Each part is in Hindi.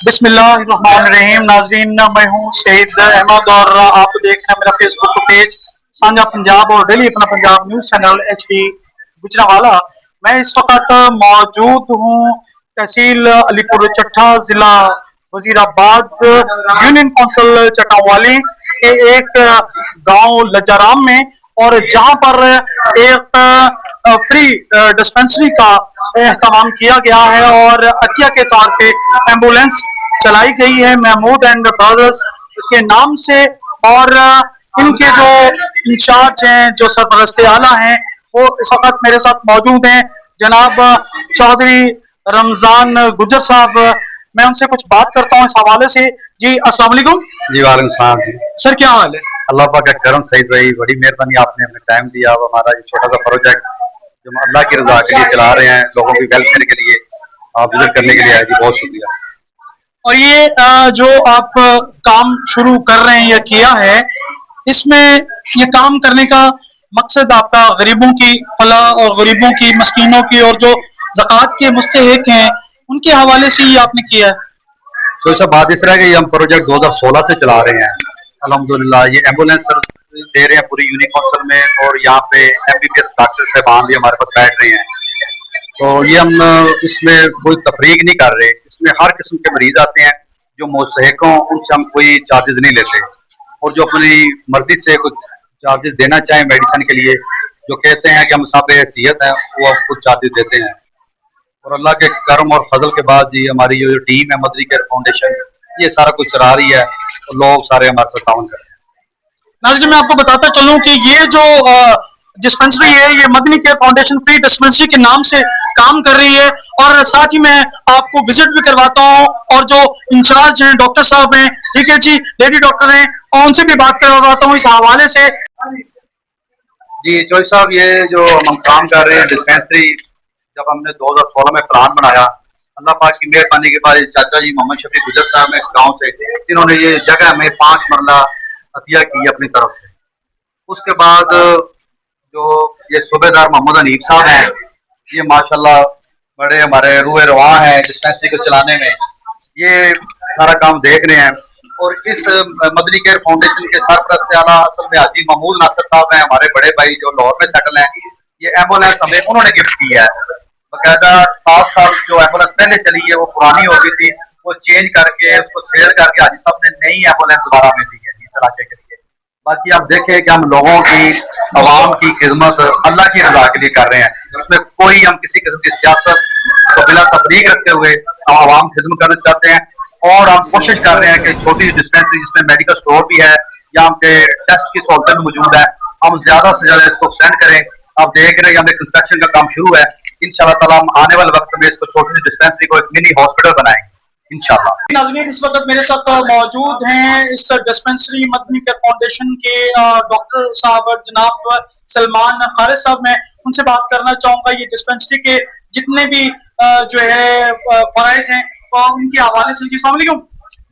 बिस्मिल्लाहिर्रहमानिर्रहीम। नाजरीन, मैं हूँ सईद अहमद और आप देख रहे हैं मेरा फेसबुक पेज साझा पंजाब और डेली अपना Punjab news channel HD Gujranwala. मैं इस वक्त मौजूद हूँ तहसील अलीपुर चट्ठा, जिला वजीराबाद, यूनियन कौंसिल चटावाली के एक गांव लजाराम में, और जहां पर एक फ्री डिस्पेंसरी का एहतमाम किया गया है और अतिया के तौर पे एम्बुलेंस चलाई गई है महमूद एंड ब्रदर्स के नाम से। और इनके जो इंचार्ज हैं, जो सरपरस्ते आला हैं, वो इस वक्त मेरे साथ मौजूद हैं, जनाब चौधरी रमजान गुजर साहब। मैं उनसे कुछ बात करता हूँ इस हवाले से। जी अस्सलाम वालेकुम। जी वालेकुम सलाम जी। सर क्या हाल है? अल्लाह पाक का करम सही रही, बड़ी मेहरबानी, आपने हमें टाइम दिया। अब हमारा ये छोटा सा प्रोजेक्ट जो हम अल्लाह की रजा के लिए चला रहे हैं, लोगों की वेलफेयर के लिए, आप विजिट करने के लिए आए जी, बहुत शुक्रिया। और ये जो आप काम शुरू कर रहे हैं या किया है, इसमें ये काम करने का मकसद आपका गरीबों की फलाह और गरीबों की, मस्कीनों की, और जो ज़कात के मुस्तहिक हैं उनके हवाले से ही आपने किया है। तो सब बात इस तरह की, हम प्रोजेक्ट 2016 से चला रहे हैं अल्हम्दुलिल्लाह। ये एम्बुलेंस सर्विस दे रहे हैं पूरी यूनियन काउंसिल में, और यहाँ पे MBBS डॉक्टर साहबान भी हमारे पास बैठ रहे हैं। तो ये हम इसमें कोई तफरीक नहीं कर रहे, इसमें हर किस्म के मरीज आते हैं जो मुस्तहिक हों, उनसे हम कोई चार्जेस नहीं लेते, और जो अपनी मर्जी से कुछ चार्जेस देना चाहें मेडिसिन के लिए, जो कहते हैं कि हम साहब हैसियत हैं, वो हम कुछ चार्जेस देते हैं। और अल्लाह के करम और फजल के बाद जी हमारी जो टीम है मदनी केयर फाउंडेशन, ये सारा कुछ चला रही है, और लोग सारे हमारे साथ ताउन कर रहे हैं। नाज़रीन, मैं आपको बताता चलूं कि ये जो डिस्पेंसरी है, ये Madani care foundation free dispensary के नाम से काम कर रही है। और साथ ही मैं आपको विजिट भी करवाता हूँ, और जो इंचार्ज हैं डॉक्टर साहब हैं, ठीक है जी, लेडी डॉक्टर हैं, और उनसे भी बात करवाता हूँ इस हवाले से। जी चौधरी साहब, ये जो हम काम कर रहे हैं डिस्पेंसरी, जब हमने 2016 में प्लान बनाया, अल्लाह पाक की मेहरबानी के बाद चाचा जी मोहम्मद शफी गुजर साहब ने इस गांव से, इन्होंने ये जगह में 5 मरला अतिया की अपनी तरफ से। उसके बाद जो ये सूबेदार मोहम्मद हनीफ साहब हैं, ये माशाल्लाह बड़े हमारे रूए रवा हैं डिस्पेंसरी को चलाने में, ये सारा काम देख रहे हैं। और इस मदनी केयर फाउंडेशन के सरपरस्त आला असल में हाजी महमूद नासिर साहब हैं, हमारे बड़े भाई जो लाहौर में सेटल हैं। ये एम्बुलेंस हमें उन्होंने गिफ्ट की है बकायदा। 7 साल जो एम्बुलेंस पहले चली है वो पुरानी हो गई थी, वो चेंज करके उसको सेल करके हाजी साहब ने नई एम्बुलेंस दोबारा में दी है इस इलाके के लिए। बाकी आप देखें कि हम लोगों की, अवाम की खिदमत अल्लाह की रजा के लिए कर रहे हैं, इसमें कोई हम किसी किस्म की सियासत को बिला तफरीक रखते हुए हम आवाम खिदमत करना चाहते हैं। और हम कोशिश कर रहे हैं कि छोटी डिस्पेंसरी जिसमें मेडिकल स्टोर भी है, यहाँ पे टेस्ट की सहूलत भी मौजूद है, हम ज्यादा से ज्यादा इसको एक्सटेंड करें। आप देख रहे हैं हमें कंस्ट्रक्शन का काम शुरू है, इंशाल्लाह ताला हम आने वाले वक्त में इसको छोटी सी डिस्पेंसरी को एक मिनी हॉस्पिटल बनाएंगे इंशाल्लाह। नाज़रीन, इस वक्त मेरे साथ मौजूद हैं इस डिस्पेंसरी मदनी केयर फाउंडेशन के डॉक्टर साहब जनाब सलमान खालिद साहब। मैं उनसे बात करना चाहूंगा ये डिस्पेंसरी के जितने भी जो है फराइज हैं उनके हवाले से। जी अस्सलाम वालेकुम।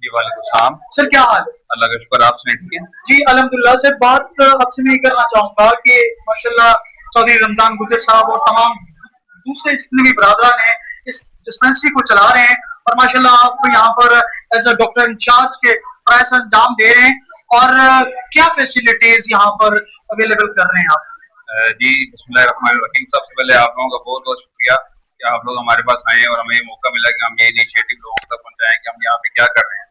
जी वालेकुम सलाम। सर क्या हाल है? अल्लाह का शुक्र, आप सुनाइए ठीक है? जी अल्हम्दुलिल्लाह। से बात आपसे मैं करना चाहूंगा कि माशाल्लाह चौधरी रमजान गुजर साहब और तमाम दूसरे जितने भी बरादरान हैं इस डिस्पेंसरी को चला रहे हैं, और माशाल्लाह आप यहाँ पर एज अ डॉक्टर इंचार्ज के फराइज अंजाम दे रहे हैं। और क्या फैसिलिटीज यहाँ पर अवेलेबल कर रहे हैं आप? जी बिस्मिल्लाहिर्रहमानिर्रहीम। सबसे पहले आप लोगों का बहुत बहुत शुक्रिया कि आप लोग हमारे पास आए और हमें मौका मिला कि हम ये इनिशिएटिव लोगों तक पहुंचाएं कि हम यहाँ पे क्या कर रहे हैं।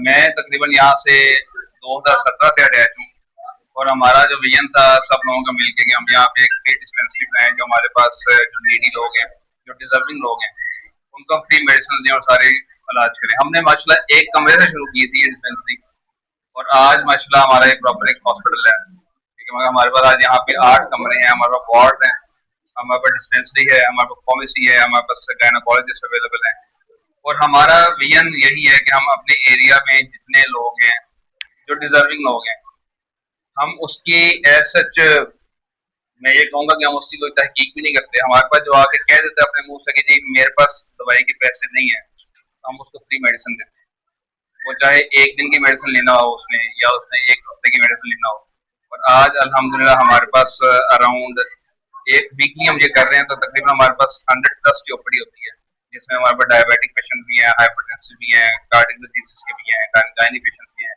मैं तकरीबन यहाँ से 2017 से अटैच हूँ, और हमारा जो विजन था सब लोगों का मिलकर कि हम यहाँ पे एक फ्री डिस्पेंसरी बनाएं, जो हमारे पास जो नीडी लोग हैं, जो डिजर्विंग लोग हैं, उनको हम फ्री मेडिसिन दें और सारे इलाज करें। हमने माशाल्लाह एक कमरे से शुरू की थी ये डिस्पेंसरी, और आज माशाल्लाह हमारा एक प्रॉपर एक हॉस्पिटल है, ठीक है। हमारे पास आज यहाँ पे 8 कमरे हैं, हमारे पास वार्ड है, हमारे पास डिस्पेंसरी है, हमारे पास फार्मेसी है, हमारे पास गायनोकोलॉजिस्ट अवेलेबल है। और हमारा विजन यही है कि हम अपने एरिया में जितने लोग हैं जो डिजर्विंग लोग हैं, हम उसकी एज सच मैं ये कहूँगा कि हम उसकी कोई तहकीक भी नहीं करते। हमारे पास जो आके कह देते हैं अपने मुंह से कि जी मेरे पास दवाई के पैसे नहीं है, तो हम उसको फ्री मेडिसिन देते हैं। वो चाहे 1 दिन की मेडिसिन लेना हो उसने, या उसने 1 हफ्ते की मेडिसिन लेना हो। और आज अल्हम्दुलिल्लाह हमारे पास अराउंड 1 वीकली हम ये कर रहे हैं, तो तकरीबन हमारे पास 100+ की ओपीडी होती है, जिसमें हमारे पास डायबिटिक पेशेंट भी हैं, हाइपरटेंसिव भी हैं, कार्डियक डिजीज के भी हैं, गायनी पेशेंट भी हैं,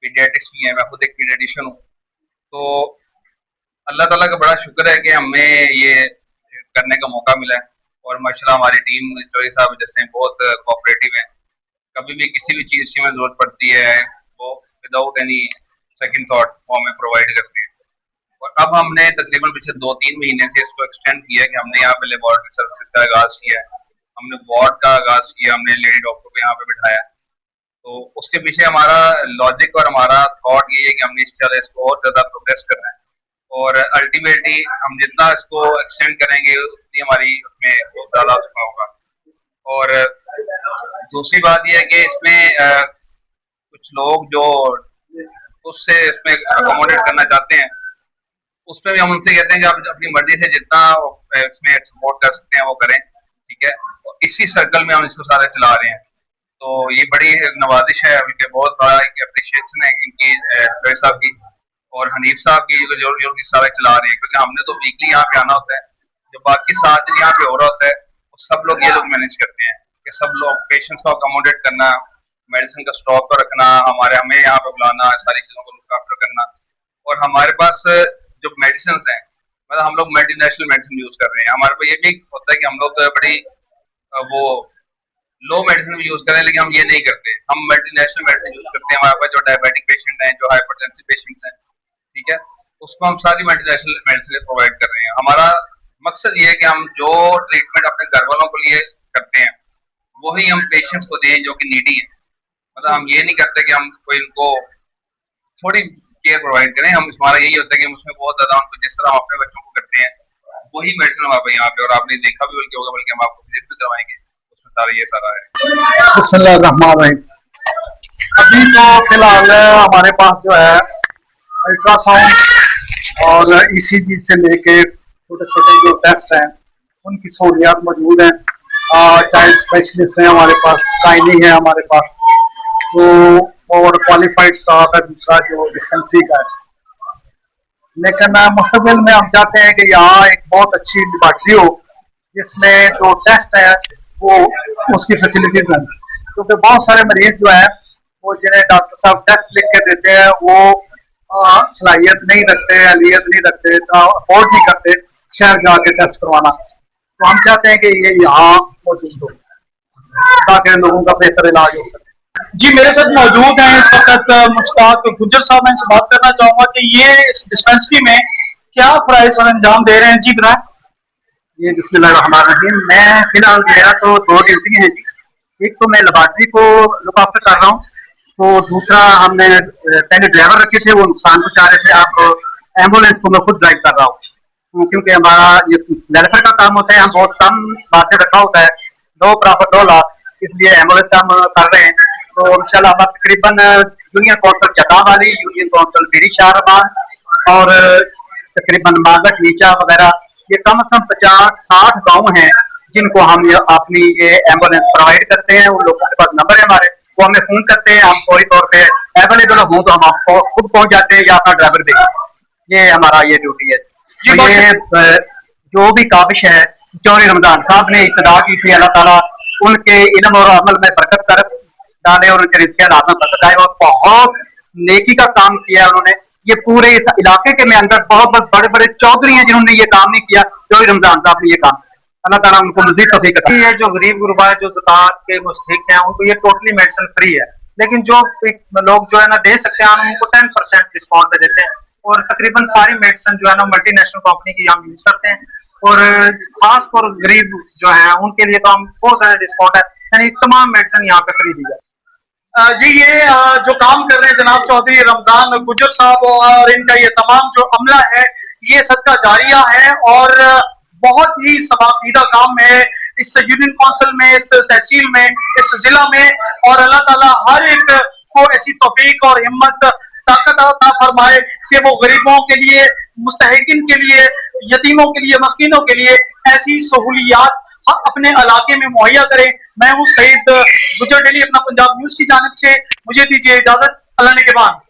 पीडियाट्रिक्स भी हैं। मैं खुद एक पीडियाट्रिशियन हूँ। तो अल्लाह ताला का बड़ा शुक्र है कि हमें ये करने का मौका मिला है। और माशाल्लाह हमारी टीम चौधरी साहब जैसे बहुत कोऑपरेटिव है। कभी भी किसी भी चीज़ की हमें जरूरत पड़ती है वो विदाउट एनी सेकंड थॉट वो हमें प्रोवाइड करते हैं। और अब हमने तकरीबन पिछले 2-3 महीने से इसको एक्सटेंड किया है कि हमने यहाँ पे लेबोरेटरी सर्विसेज का आगाज किया है, हमने वार्ड का आगाज किया, हमने लेडी डॉक्टर को यहाँ पे बिठाया। तो उसके पीछे हमारा लॉजिक और हमारा थॉट ये है कि हमने इस तरह इसको और ज़्यादा प्रोग्रेस करना है। और अल्टीमेटली हम जितना इसको एक्सटेंड करेंगे उतनी हमारी उसमें बहुत ज़्यादा उसमें होगा। और दूसरी बात यह है कि इसमें कुछ लोग जो उससे इसमें अकोमोडेट करना चाहते हैं उस पर भी हम उनसे कहते हैं कि आप अपनी मर्जी से जितना इसमें सपोर्ट कर सकते हैं वो करें, ठीक है। और इसी सर्कल में हम इसको सारे चला रहे हैं। तो ये बड़ी नवाजिश है, उनके बहुत बड़ा एक अप्रिशिएशन है इनकी चौधरी साहब की और हनीफ साहब की जो सारे चला रहे हैं। क्योंकि हमने तो वीकली यहाँ पे आना होता है, जो बाकी 7 दिन यहाँ पे हो रहा होता है वो सब लोग ये लोग मैनेज करते हैं कि सब लोग पेशेंट्स को अकोमोडेट करना, मेडिसिन का स्टॉक को रखना, हमें यहाँ पे बुलाना, सारी चीज़ों को लुक आफ्टर करना। और हमारे पास जो मेडिसिन हैं मतलब हम लोग मल्टीनेशनल मेडिसिन यूज कर रहे हैं। हमारे पास ये भी होता है कि हम लोग बड़ी वो लो मेडिसिन भी यूज करें, लेकिन हम ये नहीं करते, हम मल्टीनेशनल मेडिसिन यूज करते हैं। हमारे पास जो डायबिटिक पेशेंट हैं, जो हाइपरटेंसिव पेशेंट्स हैं, ठीक है, उसको हम सारी मल्टीनेशनल मेडिसिन प्रोवाइड कर रहे हैं। हमारा मकसद ये है कि हम जो ट्रीटमेंट अपने घर वालों के लिए करते हैं वही हम पेशेंट्स को दें जो कि नीडी है। मतलब हम ये नहीं करते कि हम कोई इनको थोड़ी केयर प्रोवाइड करें, हम हमारा यही होता है कि हम उसमें बहुत ज्यादा उनको जिस तरह हम अपने बच्चों को करते हैं वही मेडिसिन हम आप यहाँ पे, और आपने देखा भी बल्कि होगा, बल्कि हम आपको विजिट भी करवाएंगे, उसमें सारा ये सारा है। बिस्मिल्लाहिर्रहमानिर्रहीम। अभी तो फिलहाल हमारे पास जो है अल्ट्रासाउंड और ईसीजी से लेके छोटे छोटे जो टेस्ट हैं उनकी सहूलियात मौजूद हैं। चाइल्ड स्पेशलिस्ट हैं हमारे पास, गायनी है हमारे पास, तो और क्वालिफाइड स्टाफ है दूसरा जो डिस्पेंसरी का है। लेकिन मुस्तकबिल में हम चाहते हैं कि यहाँ एक बहुत अच्छी लेबॉर्ट्री हो जिसमें जो टेस्ट है वो उसकी फैसिलिटीज हों, क्योंकि बहुत सारे मरीज जो है वो जिन्हें डॉक्टर साहब टेस्ट लिख के देते हैं वो सलाहियत नहीं रखते, अहलियत नहीं रखते, अफोर्ड नहीं करते शहर जाके टेस्ट करवाना। तो हम चाहते हैं कि ये यहाँ मौजूद हो ताकि लोगों का बेहतर इलाज हो सके। जी मेरे साथ मौजूद हैं इस वक्त मुश्ताक गुज्जर साहब। मैं इनसे बात करना चाहूंगा कि ये इस डिस्पेंसरी में क्या फराइज और अंजाम दे रहे हैं। जी बताएं। ये बिस्मिल्लाहिर्रहमानिर्रहीम। मैं फिलहाल मेरा तो 2 ड्यूटी है जी। एक तो मैं लेबॉर्ट्री को लुक आफ्टर कर रहा हूँ, तो दूसरा हमने पहले ड्राइवर रखे थे वो नुकसान पहुंचा रहे थे, आप एम्बुलेंस को मैं खुद ड्राइव कर रहा हूँ क्योंकि हमारा ये वेलफेयर का काम होता है, हम बहुत कम बातें रखा होता है, 2 प्रॉफिट 2 लॉस, इसलिए एम्बुलेंस का हम कर रहे हैं। तो इंशाल्लाह हम तकरीबन यूनियन कौंसल चका वाली, यूनियन कौंसल बीरी शाहरबान और तकरीबन मागट नीचा वगैरह, ये कम से कम 50-60 गाँव हैं जिनको हम अपनी ये एम्बुलेंस प्रोवाइड करते हैं। उन लोगों के पास नंबर है हमारे, वो हमें फोन करते हैं, हम फौरी तौर पे अवेलेबल हों तो हम आपको खुद पहुंच जाते हैं या अपना ड्राइवर देंगे। ये हमारा ये ड्यूटी है। तो ये जो भी काबिश है चौधरी रमजान साहब ने इब्तिदा की थी, अल्लाह ताला उनके इल्म और अमल में बरकत कर डाले और उनके रिज़्क़ में बरकत आए, और बहुत नेकी का काम किया उन्होंने। ये पूरे इस इलाके के में अंदर बहुत बहुत बड़े बड़े चौधरी हैं जिन्होंने ये काम नहीं किया, चौधरी रमजान साहब ने ये काम, अल्लाह ताला उनको मज़ीद तौफीक अता। ये जो गरीब गुरबा है, जो ज़कात के मुस्तहिक हैं, उनको ये टोटली मेडिसिन फ्री है। लेकिन जो लोग जो है ना दे सकते हैं, हम उनको 10% डिस्काउंट पे देते हैं। और तकरीबन सारी मेडिसिन जो है ना मल्टीनेशनल कंपनी की हम यूज करते हैं, और खास कर गरीब जो है उनके लिए तो हम बहुत ज्यादा डिस्काउंट है, यानी तमाम मेडिसिन यहाँ पे फ्री दी जाए। जी ये जो काम कर रहे हैं जनाब चौधरी रमजान गुज्जर साहब और इनका ये तमाम जो अमला है ये सदका जारिया है और बहुत ही सवाबदीदा काम है इस यूनियन काउंसिल में, इस तहसील में, इस जिला में। और अल्लाह ताला हर एक को ऐसी तौफीक और हिम्मत ताकत अता फरमाए कि वो गरीबों के लिए, मुस्तहिकीन के लिए, यतीमों के लिए, मस्कीनों के लिए ऐसी सहूलियात अपने इलाके में मुहैया करें। मैं हूँ सईद गुज्जर डेली अपना पंजाब न्यूज की जानिब से, मुझे दीजिए इजाजत। अल्लाह ने के बाद।